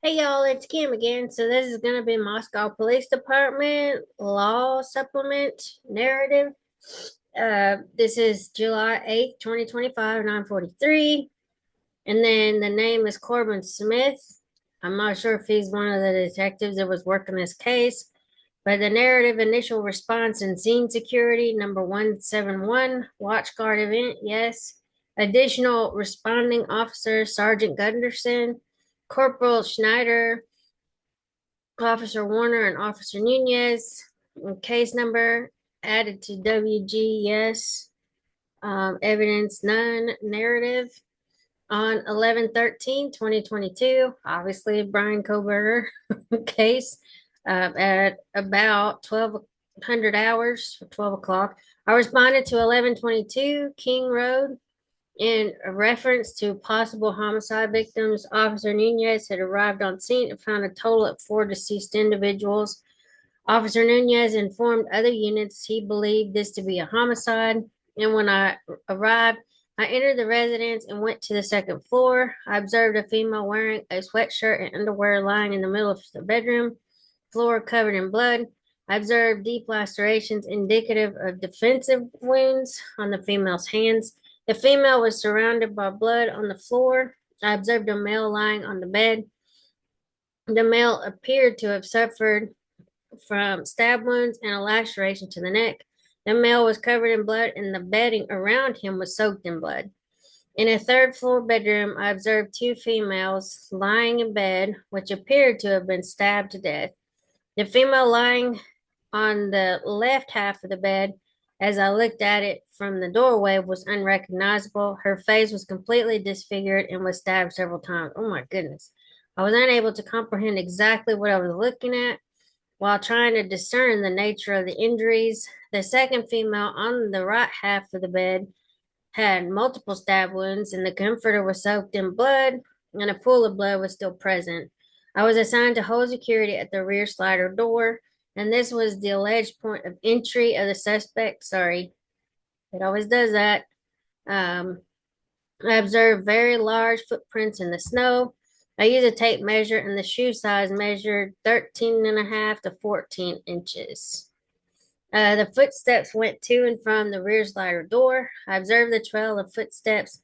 Hey y'all, it's Kim again. So this is gonna be Moscow Police Department Law Supplement Narrative. This is July 8th, 2025, 9:43. And then the name is Corbin Smith. I'm not sure if he's one of the detectives that was working this case, but the narrative initial response and scene security number 171, watch guard event, yes. Additional responding officer Sergeant Gunderson, Corporal Schneider, Officer Warner, and Officer Nunez. Case number added to WGS. Evidence none. Narrative on 11/13/2022. Obviously, Bryan Kohberger case at about 1200 hours, 12 o'clock. I responded to 1122 King Road. In reference to possible homicide victims, Officer Nunez had arrived on scene and found a total of 4 deceased individuals. Officer Nunez informed other units he believed this to be a homicide, and when I arrived, I entered the residence and went to the second floor. I observed a female wearing a sweatshirt and underwear lying in the middle of the bedroom, floor covered in blood. I observed deep lacerations indicative of defensive wounds on the female's hands. The female was surrounded by blood on the floor. I observed a male lying on the bed. The male appeared to have suffered from stab wounds and a laceration to the neck. The male was covered in blood, and the bedding around him was soaked in blood. In a third floor bedroom, I observed 2 females lying in bed, which appeared to have been stabbed to death. The female lying on the left half of the bed, as I looked at it from the doorway, was unrecognizable. Her face was completely disfigured and was stabbed several times. Oh my goodness. I was unable to comprehend exactly what I was looking at while trying to discern the nature of the injuries. The second female on the right half of the bed had multiple stab wounds, and the comforter was soaked in blood, and a pool of blood was still present. I was assigned to hold security at the rear slider door, and this was the alleged point of entry of the suspect. Sorry, it always does that. Um, I observed very large footprints in the snow. I used a tape measure, and the shoe size measured 13 and a half to 14 inches. The footsteps went to and from the rear slider door. I observed the trail of footsteps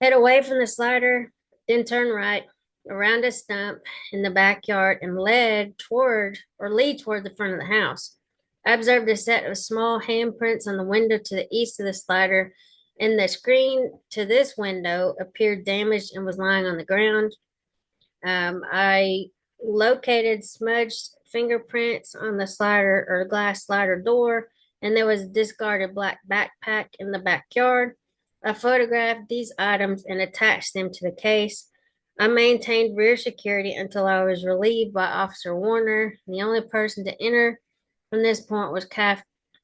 head away from the slider, then turn right around a stump in the backyard and lead toward the front of the house. I observed a set of small handprints on the window to the east of the slider, and the screen to this window appeared damaged and was lying on the ground. I located smudged fingerprints on the slider or glass slider door, and there was a discarded black backpack in the backyard. I photographed these items and attached them to the case. I maintained rear security until I was relieved by Officer Warner. The only person to enter from this point was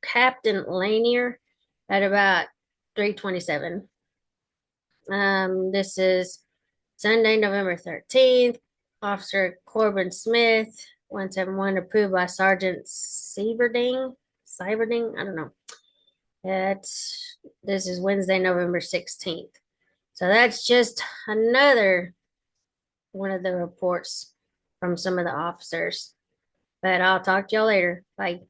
Captain Lanier at about 3:27. This is Sunday, November 13th. Officer Corbin Smith, 171, approved by Sergeant Cyberding, I don't know. This is Wednesday, November 16th. So that's just another one of the reports from some of the officers. But I'll talk to y'all later. Bye.